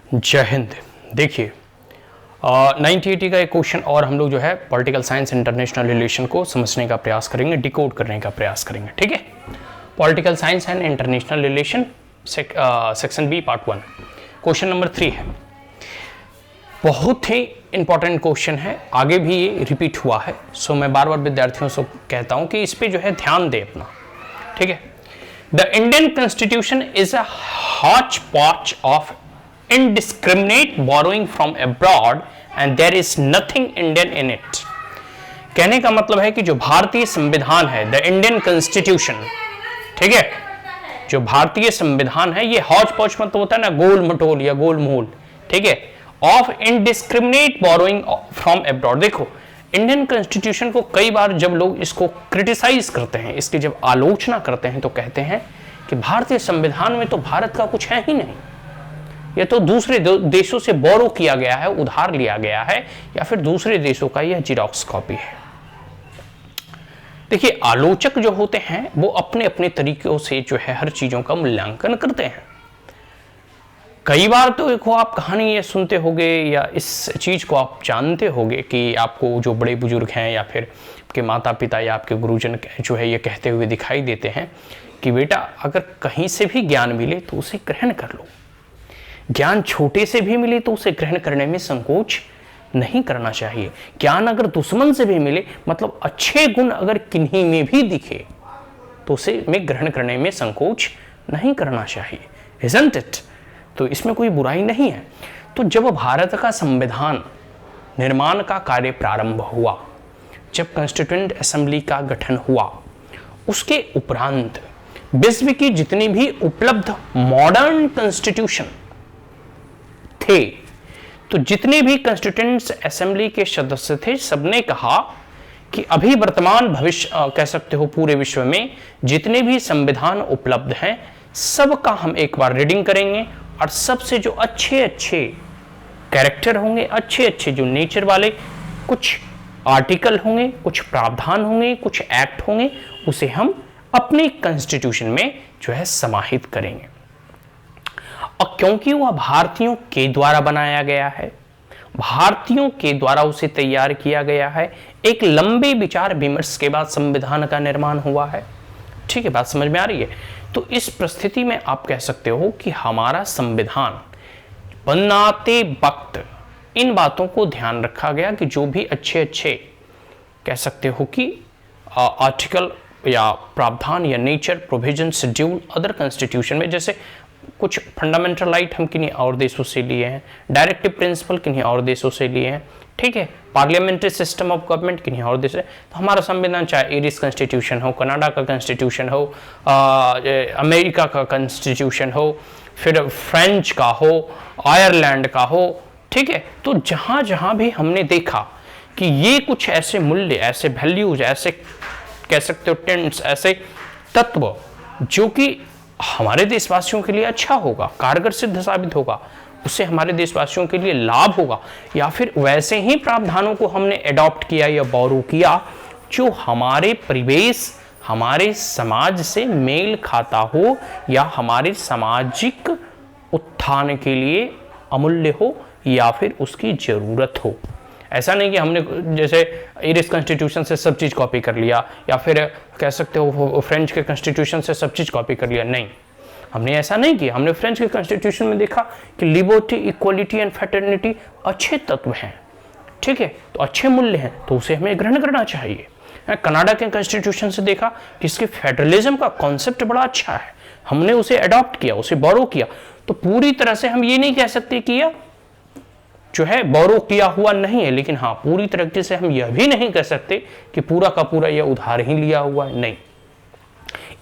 जय हिंद। देखिए 1980 का एक क्वेश्चन और हम लोग जो है पॉलिटिकल साइंस इंटरनेशनल रिलेशन को समझने का प्रयास करेंगे, डिकोड करने का प्रयास करेंगे। ठीक है, political science and international relation section B part 1 question number 3 है। बहुत ही इंपॉर्टेंट क्वेश्चन है, आगे भी ये रिपीट हुआ है। सो मैं बार बार विद्यार्थियों से कहता हूं कि इस पे जो है ध्यान दे अपना। ठीक है, the Indian constitution is a Hooch पॉच of indiscriminate borrowing from abroad and there is nothing Indian in it। कहने का मतलब है कि जो भारतीय संविधान है, द इंडियन कॉन्स्टिट्यूशन, ठीक है, जो भारतीय संविधान है ये हॉच पॉच मतलब होता है ना गोल मटोल या गोल मोल, ठीक है, of indiscriminate borrowing from abroad. देखो इंडियन कॉन्स्टिट्यूशन को कई बार जब लोग इसको क्रिटिसाइज करते हैं, इसकी जब आलोचना करते हैं तो कहते हैं कि भारतीय संविधान में तो भारत का कुछ है ही नहीं, ये तो दूसरे देशों से बोरो किया गया है, उधार लिया गया है, या फिर दूसरे देशों का यह जिरोक्स कॉपी है। देखिए आलोचक जो होते हैं वो अपने अपने तरीकों से जो है हर चीजों का मूल्यांकन करते हैं। कई बार तो देखो आप कहानी ये सुनते होंगे या इस चीज को आप जानते होंगे कि आपको जो बड़े बुजुर्ग हैं या फिर आपके माता पिता या आपके गुरुजन जो है ये कहते हुए दिखाई देते हैं कि बेटा अगर कहीं से भी ज्ञान मिले तो उसे ग्रहण कर लो, ज्ञान छोटे से भी मिले तो उसे ग्रहण करने में संकोच नहीं करना चाहिए। ज्ञान अगर दुश्मन से भी मिले, मतलब अच्छे गुण अगर किन्हीं में भी दिखे तो उसे में ग्रहण करने में संकोच नहीं करना चाहिए, isn't it? तो इसमें कोई बुराई नहीं है। तो जब भारत का संविधान निर्माण का कार्य प्रारंभ हुआ, जब कॉन्स्टिट्यूएंट असेंबली का गठन हुआ, उसके उपरांत विश्व की जितनी भी उपलब्ध मॉडर्न कॉन्स्टिट्यूशन थे, तो जितने भी कॉन्स्टिट्यूएंट्स असेंबली के सदस्य थे सबने कहा कि अभी वर्तमान भविष्य कह सकते हो पूरे विश्व में जितने भी संविधान उपलब्ध हैं सबका हम एक बार रीडिंग करेंगे और सबसे जो अच्छे अच्छे कैरेक्टर होंगे, अच्छे अच्छे जो नेचर वाले कुछ आर्टिकल होंगे, कुछ प्रावधान होंगे, कुछ एक्ट होंगे, उसे हम अपने कॉन्स्टिट्यूशन में जो है समाहित करेंगे। और क्योंकि वह भारतीयों के द्वारा बनाया गया है, भारतीयों के द्वारा उसे तैयार किया गया है, एक लंबे विचार विमर्श के बाद संविधान का निर्माण हुआ है। ठीक है, बात समझ में आ रही है? तो इस परिस्थिति में आप कह सकते हो कि हमारा संविधान बनाते वक्त इन बातों को ध्यान रखा गया कि जो भी अच्छे अच्छे कह सकते हो कि आर्टिकल या प्रावधान या nature provision schedule other constitution में, जैसे कुछ फंडामेंटल राइट हम किन्हीं और देशों से लिए हैं, डायरेक्टिव प्रिंसिपल किन्हीं और देशों से लिए हैं, ठीक है, पार्लियामेंट्री सिस्टम ऑफ गवर्नमेंट किन्हीं और देश से। तो हमारा संविधान चाहे एरिस कॉन्स्टिट्यूशन हो, कनाडा का कॉन्स्टिट्यूशन हो, अमेरिका का कॉन्स्टिट्यूशन हो, फिर फ्रेंच का हो, आयरलैंड का हो, ठीक है, तो जहाँ जहाँ भी हमने देखा कि ये कुछ ऐसे मूल्य, ऐसे वैल्यूज, ऐसे कह सकते हो टेंट्स, ऐसे तत्व जो कि हमारे देशवासियों के लिए अच्छा होगा, कारगर सिद्ध साबित होगा, उससे हमारे देशवासियों के लिए लाभ होगा, या फिर वैसे ही प्रावधानों को हमने अडॉप्ट किया या बोरो किया जो हमारे परिवेश, हमारे समाज से मेल खाता हो या हमारे सामाजिक उत्थान के लिए अमूल्य हो या फिर उसकी जरूरत हो। ऐसा नहीं कि हमने जैसे इरिस कॉन्स्टिट्यूशन से सब चीज़ कॉपी कर लिया या फिर कह सकते हो फ्रेंच के कॉन्स्टिट्यूशन से सब चीज़ कॉपी कर लिया, नहीं, हमने ऐसा नहीं किया। हमने फ्रेंच के कॉन्स्टिट्यूशन में देखा कि लिबर्टी, इक्वलिटी एंड फ्रेटर्निटी अच्छे तत्व हैं, ठीक है, तो अच्छे मूल्य हैं, तो उसे हमें ग्रहण करना चाहिए। कनाडा के कॉन्स्टिट्यूशन से देखा कि इसके फेडरलिज्म का कॉन्सेप्ट बड़ा अच्छा है, हमने उसे अडॉप्ट किया, उसे बोरो किया। तो पूरी तरह से हम ये नहीं कह सकते कि यह जो है बोरो किया हुआ नहीं है, लेकिन हाँ पूरी तरीके से हम यह भी नहीं कह सकते कि पूरा का पूरा यह उधार ही लिया हुआ है, नहीं।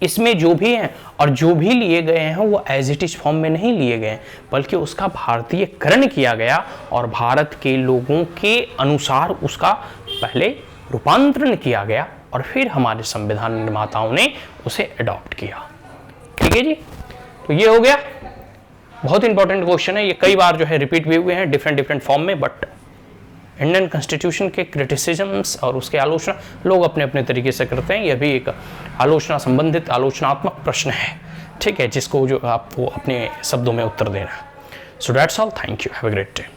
इसमें जो भी है और जो भी लिए गए हैं वो एज इट इज फॉर्म में नहीं लिए गए, बल्कि उसका भारतीयकरण किया गया और भारत के लोगों के अनुसार उसका पहले रूपांतरण किया गया और फिर हमारे संविधान निर्माताओं ने उसे अडॉप्ट किया। ठीक है जी, तो ये हो गया। बहुत इंपॉर्टेंट क्वेश्चन है ये, कई बार जो है रिपीट भी हुए हैं डिफरेंट फॉर्म में, बट इंडियन कॉन्स्टिट्यूशन के क्रिटिसिजम्स और उसके आलोचना लोग अपने अपने तरीके से करते हैं। यह भी एक आलोचना संबंधित आलोचनात्मक प्रश्न है, ठीक है, जिसको जो आपको अपने शब्दों में उत्तर देना है। So that's all. Thank you. Have a great day.